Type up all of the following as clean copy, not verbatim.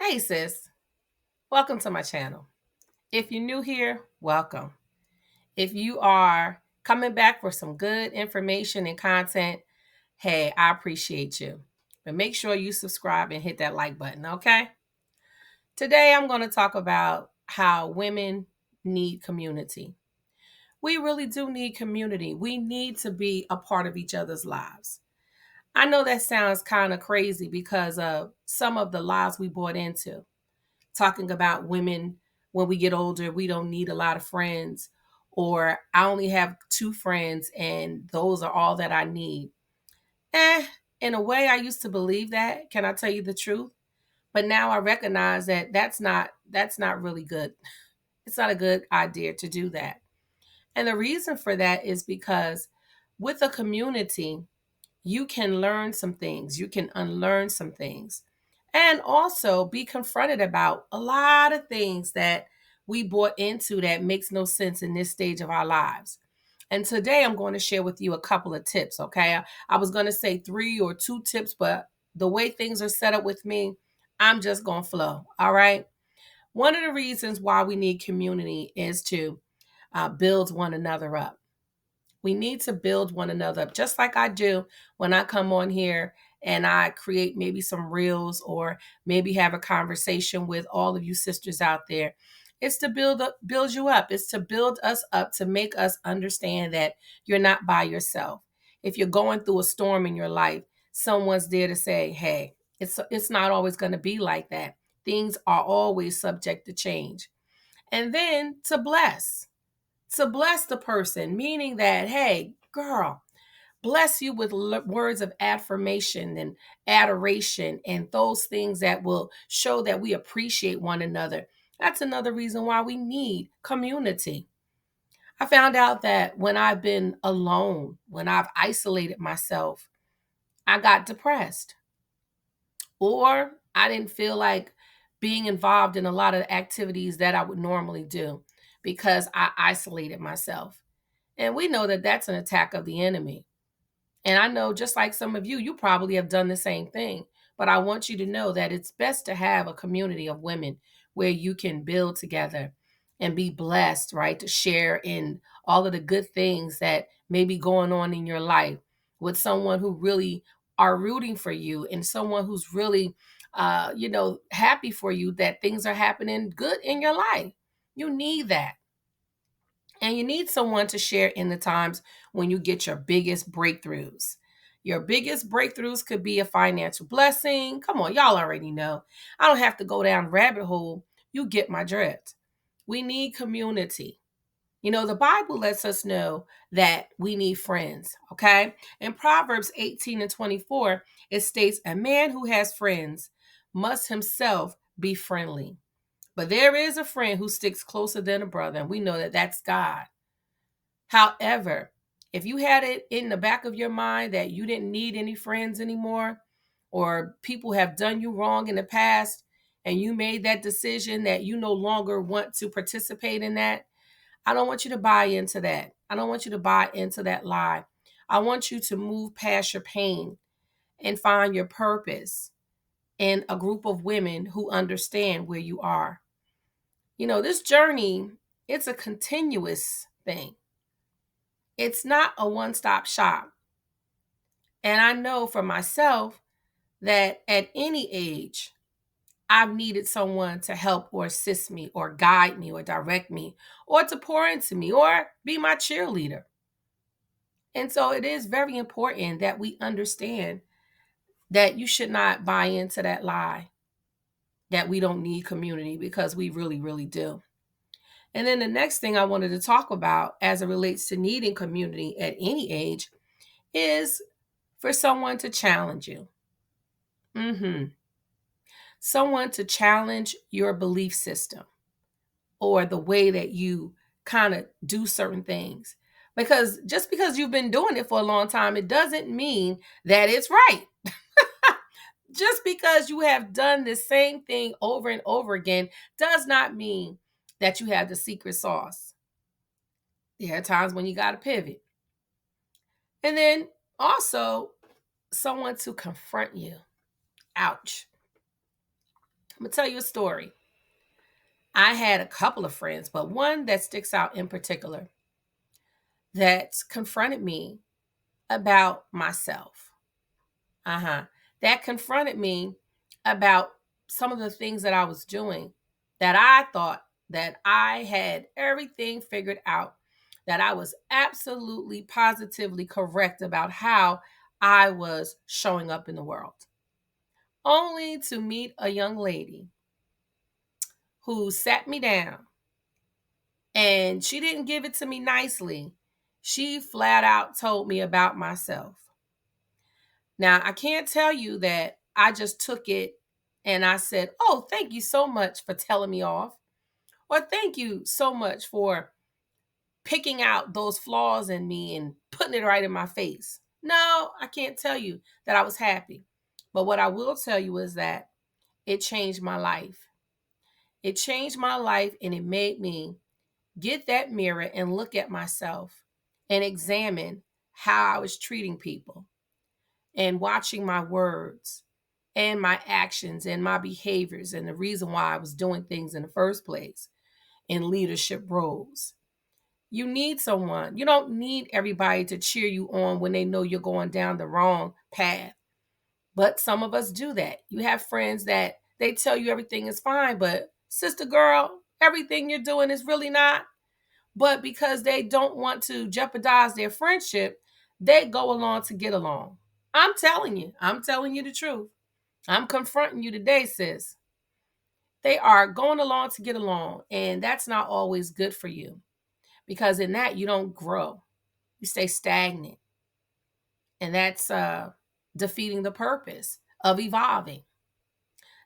Hey sis, welcome to my channel. If you're new here, welcome. If you are coming back for some good information and content, hey, I appreciate you. But make sure you subscribe and hit that like button, okay? Today I'm going to talk about how women need community. We really do need community. We need to be a part of each other's lives. I know that sounds kind of crazy because of some of the lies we bought into. Talking about women when we get older, we don't need a lot of friends, or I only have two friends and those are all that I need. Eh, in a way, I used to believe that. Can I tell you the truth? But now I recognize that that's not really good. It's not a good idea to do that. And the reason for that is because with a community, you can learn some things, you can unlearn some things, and also be confronted about a lot of things that we bought into that makes no sense in this stage of our lives. And today I'm going to share with you a couple of tips, okay? I was going to say three or two tips, but the way things are set up with me, I'm just going to flow, all right? One of the reasons why we need community is to build one another up. We need to build one another up, just like I do when I come on here and I create maybe some reels or maybe have a conversation with all of you sisters out there. It's to build you up. It's to build us up, to make us understand that you're not by yourself. If you're going through a storm in your life, someone's there to say, "Hey, it's not always going to be like that. Things are always subject to change." And then to bless the person, meaning that, hey, girl, bless you with words of affirmation and adoration and those things that will show that we appreciate one another. That's another reason why we need community. I found out that when I've been alone, when I've isolated myself, I got depressed, or I didn't feel like being involved in a lot of activities that I would normally do because I isolated myself. And we know that that's an attack of the enemy. And I know, just like some of you, you probably have done the same thing. But I want you to know that it's best to have a community of women where you can build together and be blessed, right? To share in all of the good things that may be going on in your life with someone who really are rooting for you, and someone who's really, happy for you that things are happening good in your life. You need that. And you need someone to share in the times when you get your biggest breakthroughs. Your biggest breakthroughs could be a financial blessing. Come on, y'all already know. I don't have to go down rabbit hole. You get my drift. We need community. You know, the Bible lets us know that we need friends, okay? In Proverbs 18 and 24, it states, "A man who has friends must himself be friendly. But there is a friend who sticks closer than a brother," and we know that that's God. However, if you had it in the back of your mind that you didn't need any friends anymore, or people have done you wrong in the past, and you made that decision that you no longer want to participate in that, I don't want you to buy into that. I don't want you to buy into that lie. I want you to move past your pain and find your purpose in a group of women who understand where you are. You know, this journey, it's a continuous thing. It's not a one-stop shop. And I know for myself that at any age, I've needed someone to help or assist me or guide me or direct me or to pour into me or be my cheerleader. And so it is very important that we understand that you should not buy into that lie that we don't need community, because we really, really do. And then the next thing I wanted to talk about as it relates to needing community at any age is for someone to challenge you. Someone to challenge your belief system or the way that you kind of do certain things. Because just because you've been doing it for a long time, it doesn't mean that it's right. Just because you have done the same thing over and over again does not mean that you have the secret sauce. There are times when you got to pivot. And then also someone to confront you. Ouch. I'm going to tell you a story. I had a couple of friends, but one that sticks out in particular that confronted me about myself. That confronted me about some of the things that I was doing that I thought that I had everything figured out, that I was absolutely positively correct about how I was showing up in the world. Only to meet a young lady who sat me down, and she didn't give it to me nicely. She flat out told me about myself. Now, I can't tell you that I just took it and I said, "Oh, thank you so much for telling me off," or "Thank you so much for picking out those flaws in me and putting it right in my face." No, I can't tell you that I was happy. But what I will tell you is that it changed my life. It changed my life, and it made me get that mirror and look at myself and examine how I was treating people and watching my words and my actions and my behaviors and the reason why I was doing things in the first place in leadership roles. You need someone. You don't need everybody to cheer you on when they know you're going down the wrong path. But some of us do that. You have friends that they tell you everything is fine, but sister girl, everything you're doing is really not. But because they don't want to jeopardize their friendship, they go along to get along. I'm telling you the truth. I'm confronting you today, sis. They are going along to get along, and that's not always good for you because in that you don't grow. You stay stagnant, and that's defeating the purpose of evolving.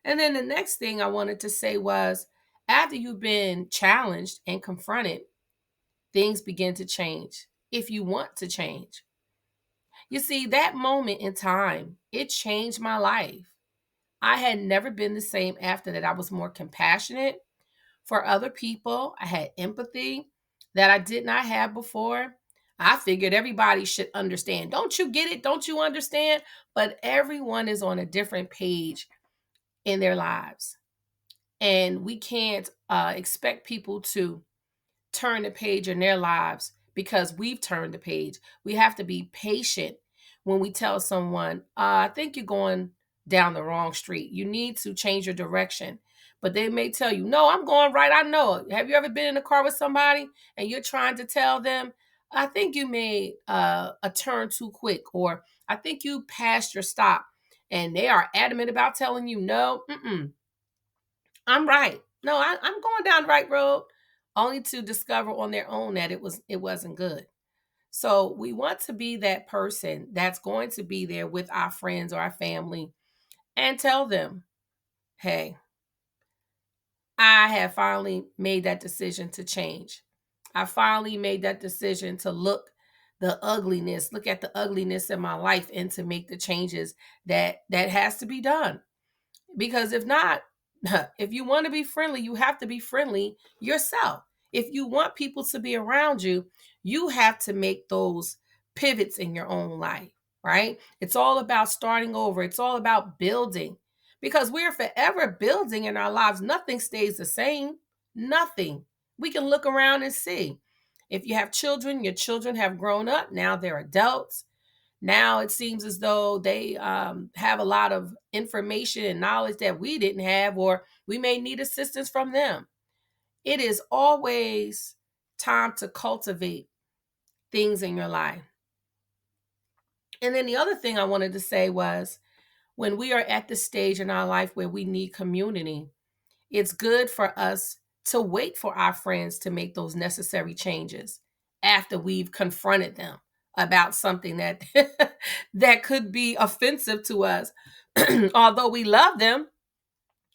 And then the next thing I wanted to say was after you've been challenged and confronted, things begin to change if you want to change. You see, that moment in time, it changed my life. I had never been the same after that. I was more compassionate for other people. I had empathy that I did not have before. I figured everybody should understand. Don't you get it? Don't you understand? But everyone is on a different page in their lives. And we can't expect people to turn the page in their lives because we've turned the page. We have to be patient when we tell someone, I think you're going down the wrong street. You need to change your direction. But they may tell you, no, I'm going right. I know it. Have you ever been in a car with somebody and you're trying to tell them, I think you made a turn too quick, or I think you passed your stop. And they are adamant about telling you, no, I'm right. No, I'm going down the right road, only to discover on their own that it wasn't good. So we want to be that person that's going to be there with our friends or our family and tell them, hey, I have finally made that decision to change. I finally made that decision to look at the ugliness in my life and to make the changes that has to be done. Because if not, if you want to be friendly, you have to be friendly yourself. If you want people to be around you, you have to make those pivots in your own life, right? It's all about starting over. It's all about building because we're forever building in our lives. Nothing stays the same. Nothing. We can look around and see. If you have children, your children have grown up. Now they're adults. Now it seems as though they have a lot of information and knowledge that we didn't have, or we may need assistance from them. It is always time to cultivate things in your life. And then the other thing I wanted to say was when we are at the stage in our life where we need community, it's good for us to wait for our friends to make those necessary changes after we've confronted them about something that that could be offensive to us. Although we love them,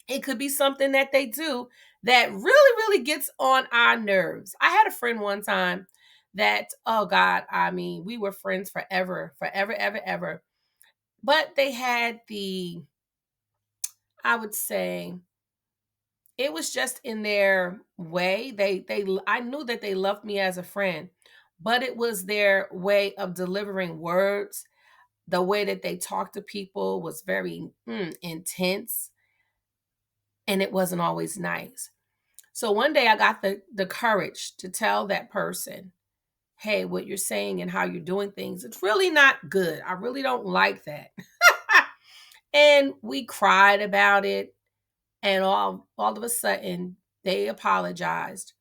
it could be something that they do that really, really gets on our nerves. I had a friend one time that, oh God, I mean, we were friends forever, forever, ever, ever. But they had I would say, it was just in their way. They I knew that they loved me as a friend, but it was their way of delivering words. The way that they talked to people was very intense. and it wasn't always nice. So one day I got the courage to tell that person, hey, what you're saying and how you're doing things, it's really not good. I really don't like that. And we cried about it. And all of a sudden, they apologized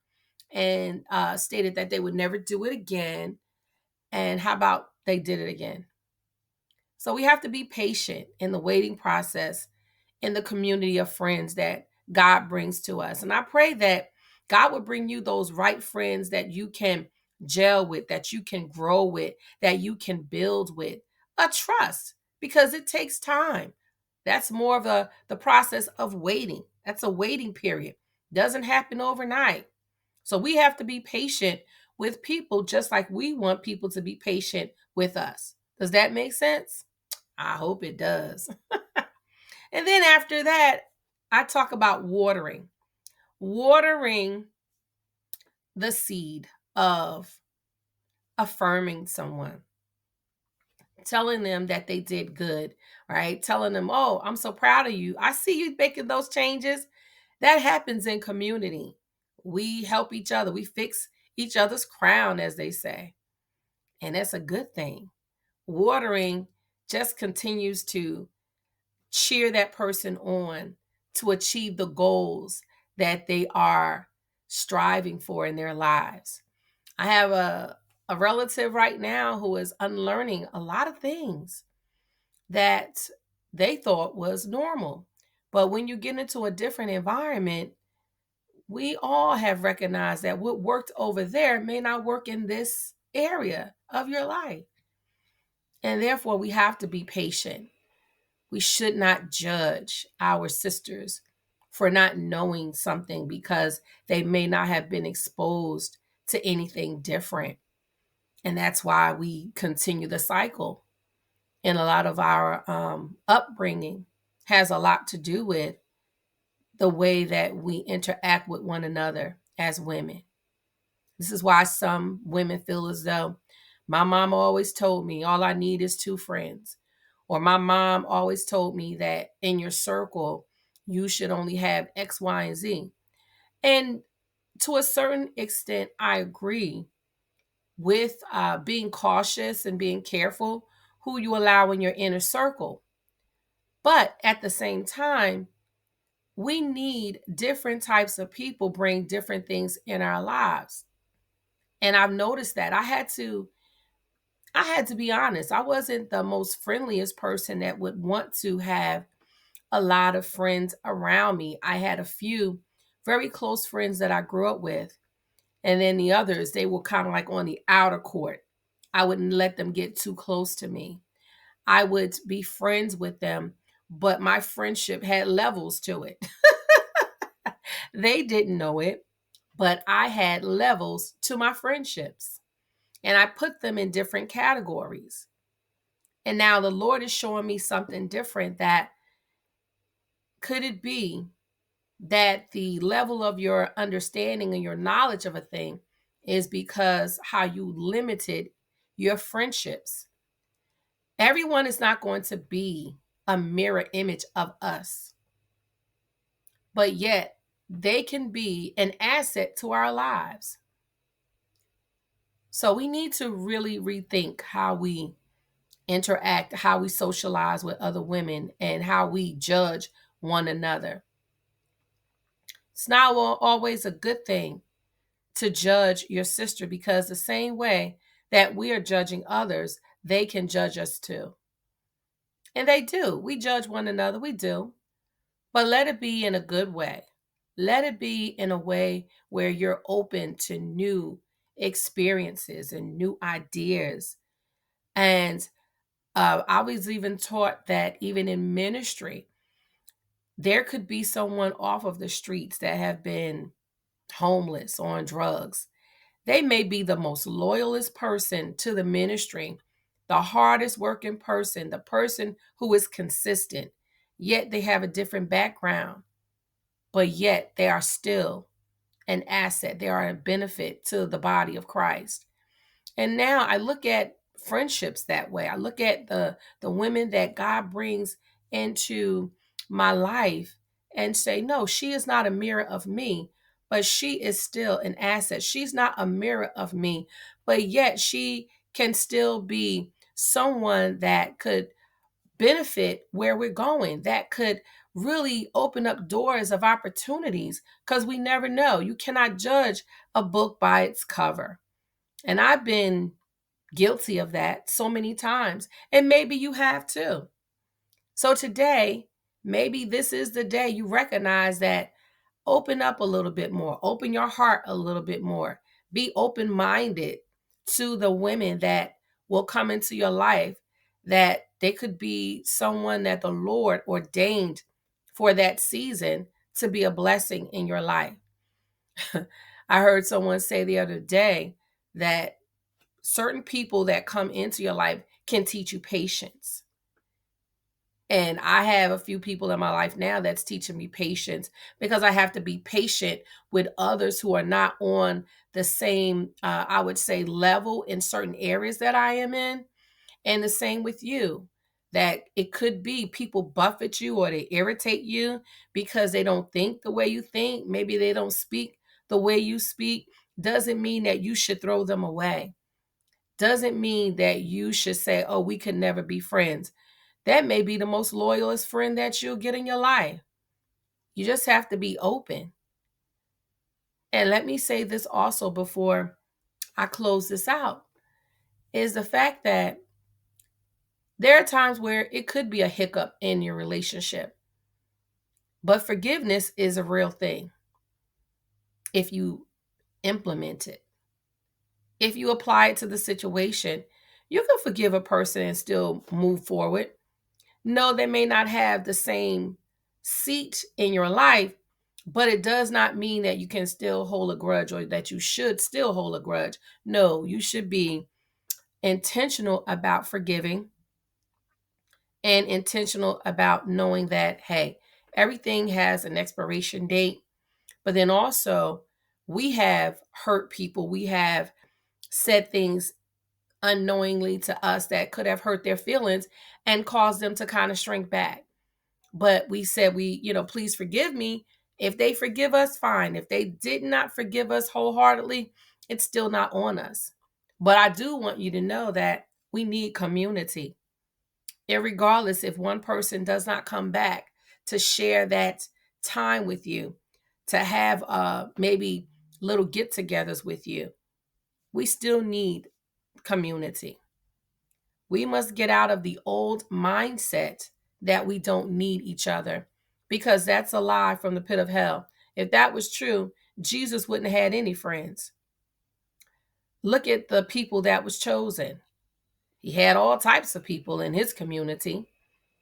and stated that they would never do it again. And how about they did it again? So we have to be patient in the waiting process in the community of friends that God brings to us. And I pray that God would bring you those right friends that you can gel with, that you can grow with, that you can build with a trust, because it takes time. That's more of the process of waiting. That's a waiting period. Doesn't happen overnight. So we have to be patient with people just like we want people to be patient with us. Does that make sense? I hope it does. And then after that, I talk about watering. Watering the seed of affirming someone, telling them that they did good, right? Telling them, oh, I'm so proud of you. I see you making those changes. That happens in community. We help each other. We fix each other's crown, as they say. And that's a good thing. Watering just continues to cheer that person on to achieve the goals that they are striving for in their lives. I have a relative right now who is unlearning a lot of things that they thought was normal. But when you get into a different environment, we all have recognized that what worked over there may not work in this area of your life. And therefore, we have to be patient. We should not judge our sisters for not knowing something because they may not have been exposed to anything different. And that's why we continue the cycle. And a lot of our upbringing has a lot to do with the way that we interact with one another as women. This is why some women feel as though my mama always told me all I need is two friends. Or my mom always told me that in your circle, you should only have X, Y, and Z. And to a certain extent, I agree with being cautious and being careful who you allow in your inner circle. But at the same time, we need different types of people bring different things in our lives. And I've noticed that I had to be honest. I wasn't the most friendliest person that would want to have a lot of friends around me. I had a few very close friends that I grew up with. And then the others, they were kind of like on the outer court. I wouldn't let them get too close to me. I would be friends with them, but my friendship had levels to it. They didn't know it, but I had levels to my friendships. And I put them in different categories. And now the Lord is showing me something different, that could it be that the level of your understanding and your knowledge of a thing is because how you limited your friendships. Everyone is not going to be a mirror image of us, but yet they can be an asset to our lives. So we need to really rethink how we interact, how we socialize with other women, and how we judge one another. It's not always a good thing to judge your sister, because the same way that we are judging others, they can judge us too. And they do. We judge one another. We do. But let it be in a good way. Let it be in a way where you're open to new experiences and new ideas. And I was even taught that even in ministry, there could be someone off of the streets that have been homeless, on drugs. They may be the most loyalist person to the ministry, the hardest working person, the person who is consistent, yet they have a different background, but yet they are still an asset. They are a benefit to the body of Christ. And now I look at friendships that way. I look at the women that God brings into my life, and say, no, she is not a mirror of me, but she is still an asset. She's not a mirror of me, but yet she can still be someone that could benefit where we're going, that could really open up doors of opportunities, because we never know. You cannot judge a book by its cover. And I've been guilty of that so many times. And maybe you have too. So today, maybe this is the day you recognize that. Open up a little bit more, open your heart a little bit more, be open minded to the women that will come into your life, that they could be someone that the Lord ordained for that season to be a blessing in your life. I heard someone say the other day that certain people that come into your life can teach you patience. And I have a few people in my life now that's teaching me patience, because I have to be patient with others who are not on the same, I would say, level in certain areas that I am in. And the same with you, that it could be people buffet you or they irritate you because they don't think the way you think. Maybe they don't speak the way you speak. Doesn't mean that you should throw them away. Doesn't mean that you should say, oh, we could never be friends. That may be the most loyalist friend that you'll get in your life. You just have to be open. And let me say this also before I close this out, is the fact that there are times where it could be a hiccup in your relationship, but forgiveness is a real thing if you implement it. If you apply it to the situation, you can forgive a person and still move forward. No, they may not have the same seat in your life, but it does not mean that you can still hold a grudge, or that you should still hold a grudge. No, you should be intentional about forgiving, and intentional about knowing that, hey, everything has an expiration date. But then also, we have hurt people. We have said things unknowingly to us that could have hurt their feelings and caused them to kind of shrink back. But we said, please forgive me. If they forgive us, fine. If they did not forgive us wholeheartedly, it's still not on us. But I do want you to know that we need community. Irregardless, if one person does not come back to share that time with you, to have maybe little get-togethers with you, we still need community. We must get out of the old mindset that we don't need each other, because that's a lie from the pit of hell. If that was true, Jesus wouldn't have had any friends. Look at the people that was chosen. He had all types of people in his community.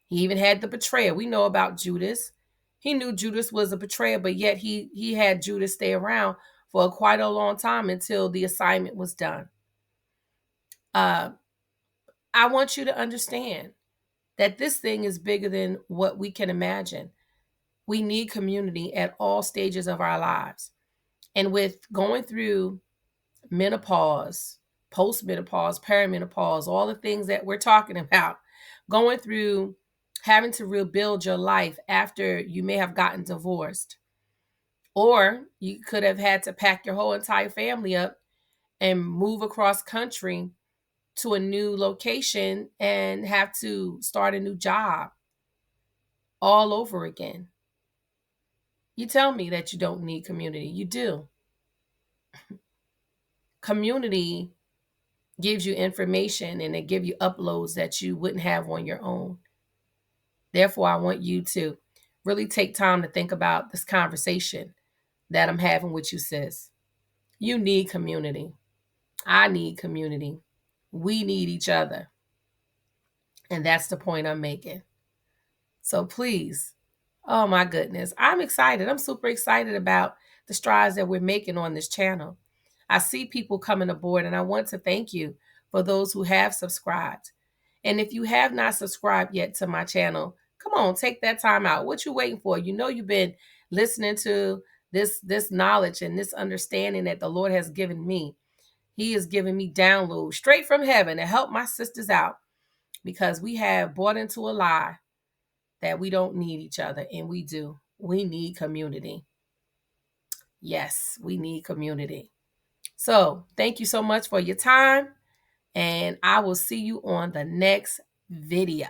He even had the betrayer. We know about Judas. He knew Judas was a betrayer, but yet he had Judas stay around for quite a long time until the assignment was done. I want you to understand that this thing is bigger than what we can imagine. We need community at all stages of our lives. And with going through menopause, postmenopause, perimenopause, all the things that we're talking about, going through having to rebuild your life after you may have gotten divorced, or you could have had to pack your whole entire family up and move across country to a new location and have to start a new job all over again. You tell me that you don't need community. You do. Community gives you information, and it gives you uploads that you wouldn't have on your own. Therefore, I want you to really take time to think about this conversation that I'm having with you, sis. You need community. I need community. We need each other. And that's the point I'm making. So please, oh my goodness, I'm excited. I'm super excited about the strides that we're making on this channel. I see people coming aboard, and I want to thank you for those who have subscribed. And if you have not subscribed yet to my channel, come on, take that time out. What you waiting for? You know you've been listening to this knowledge and this understanding that the Lord has given me. He has given me downloads straight from heaven to help my sisters out, because we have bought into a lie that we don't need each other, and we do. we need community. Yes, we need community. So thank you so much for your time, and I will see you on the next video.